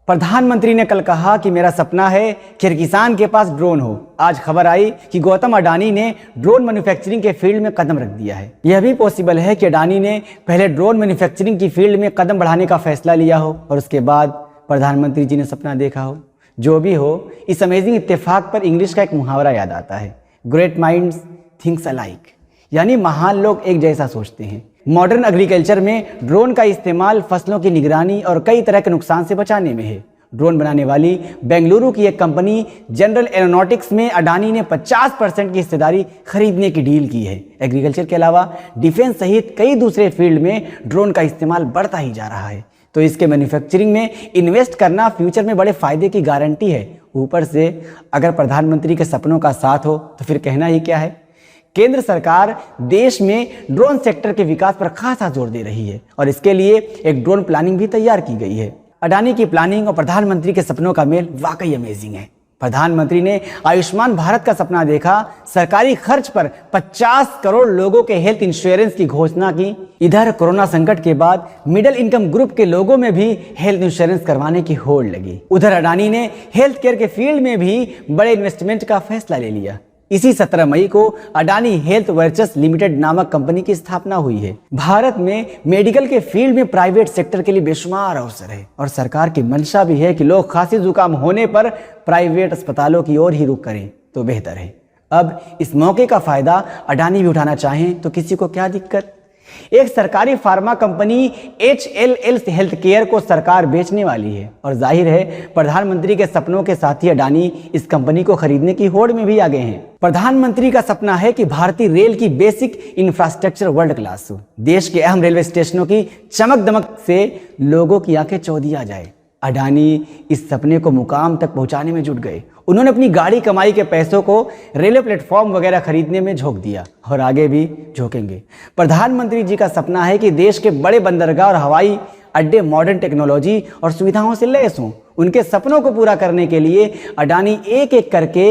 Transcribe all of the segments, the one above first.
प्रधानमंत्री ने कल कहा कि मेरा सपना है कि हर किसान के पास ड्रोन हो। आज खबर आई कि गौतम अडानी ने ड्रोन मैन्युफैक्चरिंग के फील्ड में कदम रख दिया है। यह भी पॉसिबल है कि अडानी ने पहले ड्रोन मैन्युफैक्चरिंग की फील्ड में कदम बढ़ाने का फैसला लिया हो और उसके बाद प्रधानमंत्री जी ने सपना देखा हो। जो भी हो, इस अमेजिंग इत्तेफाक पर इंग्लिश का एक मुहावरा याद आता है, ग्रेट माइंड्स थिंक्स अलाइक, यानी महान लोग एक जैसा सोचते हैं। मॉडर्न एग्रीकल्चर में ड्रोन का इस्तेमाल फसलों की निगरानी और कई तरह के नुकसान से बचाने में है। ड्रोन बनाने वाली बेंगलुरु की एक कंपनी जनरल एरोनॉटिक्स में अडानी ने 50% की हिस्सेदारी खरीदने की डील की है। एग्रीकल्चर के अलावा डिफेंस सहित कई दूसरे फील्ड में ड्रोन का इस्तेमाल बढ़ता ही जा रहा है, तो इसके मैन्युफैक्चरिंग में इन्वेस्ट करना फ्यूचर में बड़े फायदे की गारंटी है। ऊपर से अगर प्रधानमंत्री के सपनों का साथ हो तो फिर कहना ही क्या है। केंद्र सरकार देश में ड्रोन सेक्टर के विकास पर खासा जोर दे रही है और इसके लिए एक ड्रोन प्लानिंग भी तैयार की गई है। अडानी की प्लानिंग और प्रधानमंत्री के सपनों का मेल वाकई अमेजिंग है। प्रधानमंत्री ने आयुष्मान भारत का सपना देखा, सरकारी खर्च पर 50 करोड़ लोगों के हेल्थ इंश्योरेंस की घोषणा की। इधर कोरोना संकट के बाद मिडिल इनकम ग्रुप के लोगों में भी हेल्थ इंश्योरेंस करवाने की होड़ लगी। उधर अडानी ने हेल्थ केयर के फील्ड में भी बड़े इन्वेस्टमेंट का फैसला ले लिया। इसी 17 मई को अडानी हेल्थ वर्चस लिमिटेड नामक कंपनी की स्थापना हुई है। भारत में मेडिकल के फील्ड में प्राइवेट सेक्टर के लिए बेशुमार अवसर है और सरकार की मंशा भी है कि लोग खांसी जुकाम होने पर प्राइवेट अस्पतालों की ओर ही रुख करें तो बेहतर है। अब इस मौके का फायदा अडानी भी उठाना चाहें तो किसी को क्या दिक्कत। एक सरकारी pharma company HLL health care को सरकार बेचने वाली है और जाहिर है प्रधानमंत्री के सपनों के साथ ही अडानी इस कंपनी को खरीदने की होड़ में भी आ गए हैं। प्रधानमंत्री का सपना है कि भारतीय रेल की बेसिक इंफ्रास्ट्रक्चर वर्ल्ड क्लास हो। देश के अहम रेलवे स्टेशनों की चमक दमक से लोगों की आंखें चौंधिया जाए। अडानी इस सपने को मुकाम तक पहुंचाने में जुट गए। उन्होंने अपनी गाड़ी कमाई के पैसों को रेलवे प्लेटफॉर्म वगैरह खरीदने में झोंक दिया और आगे भी झोंकेंगे। प्रधानमंत्री जी का सपना है कि देश के बड़े बंदरगाह और हवाई अड्डे मॉडर्न टेक्नोलॉजी और सुविधाओं से लैस हों। उनके सपनों को पूरा करने के लिए अडानी एक एक करके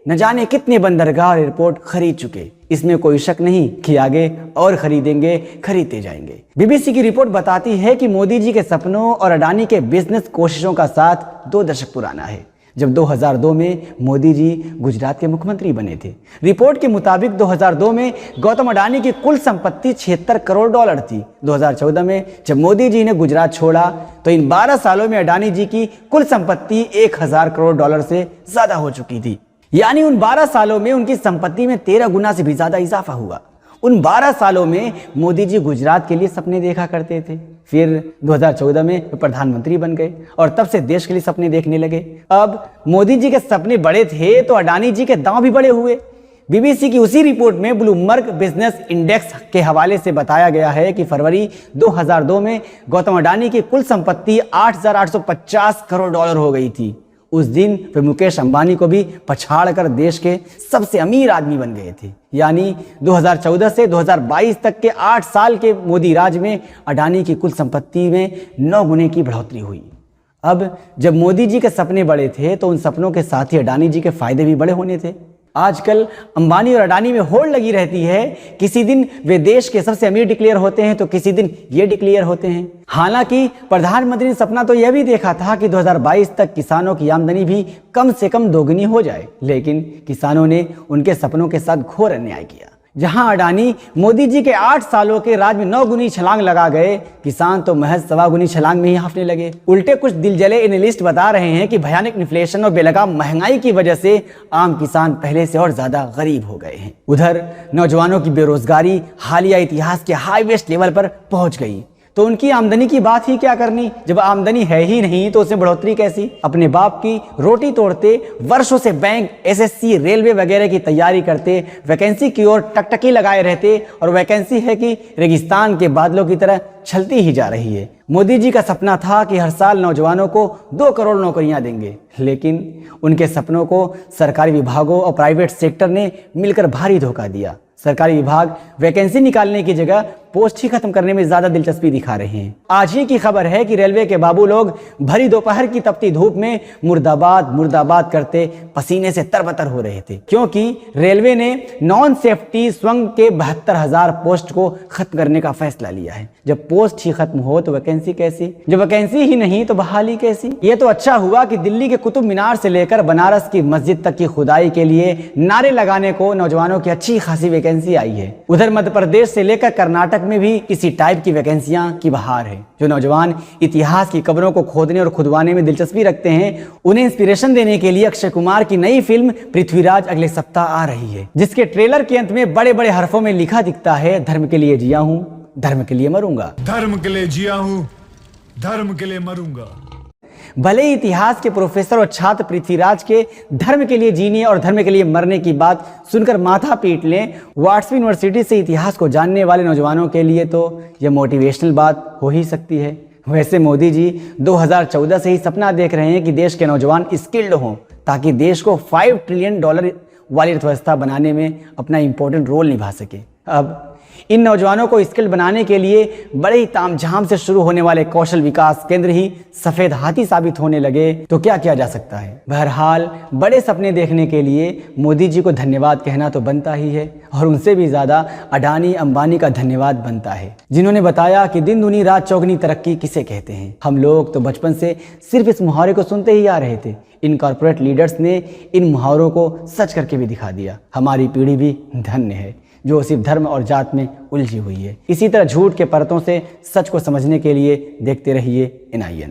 न जाने कितने बंदरगाह और एयरपोर्ट खरीद चुके। इसमें कोई शक नहीं कि आगे और खरीदेंगे, खरीदते जाएंगे। बीबीसी की रिपोर्ट बताती है कि मोदी जी के सपनों और अडानी के बिजनेस कोशिशों का साथ 2 दशक पुराना है, जब 2002 में मोदी जी गुजरात के मुख्यमंत्री बने थे। रिपोर्ट के मुताबिक 2002 में गौतम अडानी की कुल संपत्ति $76 करोड़ थी। 2014 में जब मोदी जी ने गुजरात छोड़ा तो इन 12 सालों में अडानी जी की कुल संपत्ति $1000 करोड़ से ज्यादा हो चुकी थी। यानी उन 12 सालों में उनकी संपत्ति में 13 गुना से भी ज्यादा इजाफा हुआ। उन 12 सालों में मोदी जी गुजरात के लिए सपने देखा करते थे, फिर 2014 में प्रधानमंत्री बन गए और तब से देश के लिए सपने देखने लगे। अब मोदी जी के सपने बड़े थे तो अडानी जी के दांव भी बड़े हुए। बीबीसी की उसी रिपोर्ट में ब्लूमबर्ग बिजनेस इंडेक्स के हवाले से बताया गया है कि फरवरी 2002 में गौतम अडानी की कुल संपत्ति $8,850 करोड़ हो गई थी। उस दिन वे मुकेश अंबानी को भी पछाड़कर देश के सबसे अमीर आदमी बन गए थे। यानी 2014 से 2022 तक के 8 साल के मोदी राज में अडानी की कुल संपत्ति में 9 गुने की बढ़ोतरी हुई। अब जब मोदी जी के सपने बड़े थे तो उन सपनों के साथ ही अडानी जी के फायदे भी बड़े होने थे। आजकल अंबानी और अडानी में होड़ लगी रहती है, किसी दिन वे देश के सबसे अमीर डिक्लेयर होते हैं तो किसी दिन ये डिक्लेयर होते हैं। हालांकि प्रधानमंत्री ने सपना तो यह भी देखा था कि 2022 तक किसानों की आमदनी भी कम से कम दोगुनी हो जाए, लेकिन किसानों ने उनके सपनों के साथ घोर अन्याय किया। जहां अडानी मोदी जी के 8 सालों के राज में 9 गुनी छलांग लगा गए, किसान तो महज 1.25 गुनी छलांग में ही हांफने लगे। उल्टे कुछ दिलजले एनालिस्ट बता रहे हैं कि भयानक इन्फ्लेशन और बेलगाम महंगाई की वजह से आम किसान पहले से और ज्यादा गरीब हो गए हैं। उधर नौजवानों की बेरोजगारी हालिया इतिहास के हाईएस्ट लेवल पर पहुंच गई, तो उनकी आमदनी की बात ही क्या करनी। जब आमदनी है ही नहीं तो उसमें बढ़ोतरी कैसी। अपने बाप की रोटी तोड़ते वर्षों से बैंक, SSC, रेलवे वगैरह की तैयारी करते, वैकेंसी की ओर टकटकी लगाए रहते और वैकेंसी है कि रेगिस्तान के बादलों की तरह छलती ही जा रही है। मोदी जी का सपना था कि हर साल नौजवानों को 2 करोड़ नौकरियां देंगे, लेकिन उनके सपनों को सरकारी विभागों और प्राइवेट सेक्टर ने मिलकर भारी धोखा दिया। सरकारी विभाग वैकेंसी निकालने की जगह पोस्ट ही खत्म करने में ज्यादा दिलचस्पी दिखा रहे हैं। आज ही की खबर है कि रेलवे के बाबू लोग भरी दोपहर की तपती धूप में मुर्दाबाद मुर्दाबाद करते पसीने से तरबतर हो रहे थे, क्योंकि रेलवे ने नॉन सेफ्टी स्वंग के 72,000 पोस्ट को खत्म करने का फैसला लिया है। जब पोस्ट ही खत्म हो तो वैकेंसी कैसी, जब वैकेंसी ही नहीं तो बहाली कैसी। ये तो अच्छा हुआ कि दिल्ली के कुतुब मीनार से लेकर बनारस की मस्जिद तक की खुदाई के लिए नारे लगाने को नौजवानों की अच्छी खासी वैकेंसी आई है। उधर मध्य प्रदेश से लेकर कर्नाटक में भी इसी टाइप की वैकेंसियां की बहार है। जो नौजवान इतिहास की कब्रों को खोदने और खुदवाने में दिलचस्पी रखते हैं, उन्हें इंस्पिरेशन देने के लिए अक्षय कुमार की नई फिल्म पृथ्वीराज अगले सप्ताह आ रही है, जिसके ट्रेलर के अंत में बड़े बड़े हरफों में लिखा दिखता है, धर्म के लिए जिया हूं, धर्म के लिए मरूंगा। धर्म के लिए जिया हूं, धर्म के लिए मरूंगा। भले ही इतिहास के प्रोफेसर और छात्र पृथ्वीराज के धर्म के लिए जीने और धर्म के लिए मरने की बात सुनकर माथा पीट लें, वाट्सन यूनिवर्सिटी से इतिहास को जानने वाले नौजवानों के लिए तो यह मोटिवेशनल बात हो ही सकती है। वैसे मोदी जी 2014 से ही सपना देख रहे हैं कि देश के नौजवान स्किल्ड हों, ताकि देश को $5 ट्रिलियन वाली अर्थव्यवस्था बनाने में अपना इंपॉर्टेंट रोल निभा सके। अब इन नौजवानों को स्किल बनाने के लिए बड़े ही तामझाम से शुरू होने वाले कौशल विकास केंद्र ही सफेद हाथी साबित होने लगे तो क्या किया जा सकता है। बहरहाल बड़े सपने देखने के लिए मोदी जी को धन्यवाद कहना तो बनता ही है, और उनसे भी ज्यादा अडानी अंबानी का धन्यवाद बनता है, जिन्होंने बताया कि दिन दुनी रात चौगनी तरक्की किसे कहते हैं। हम लोग तो बचपन से सिर्फ इस मुहावरे को सुनते ही आ रहे थे। इन कॉर्पोरेट लीडर्स ने इन मुहावरों को सच करके भी दिखा दिया। हमारी पीढ़ी भी धन्य है जो सिर्फ धर्म और जात में उलझी हुई है। इसी तरह झूठ के परतों से सच को समझने के लिए देखते रहिए NIN।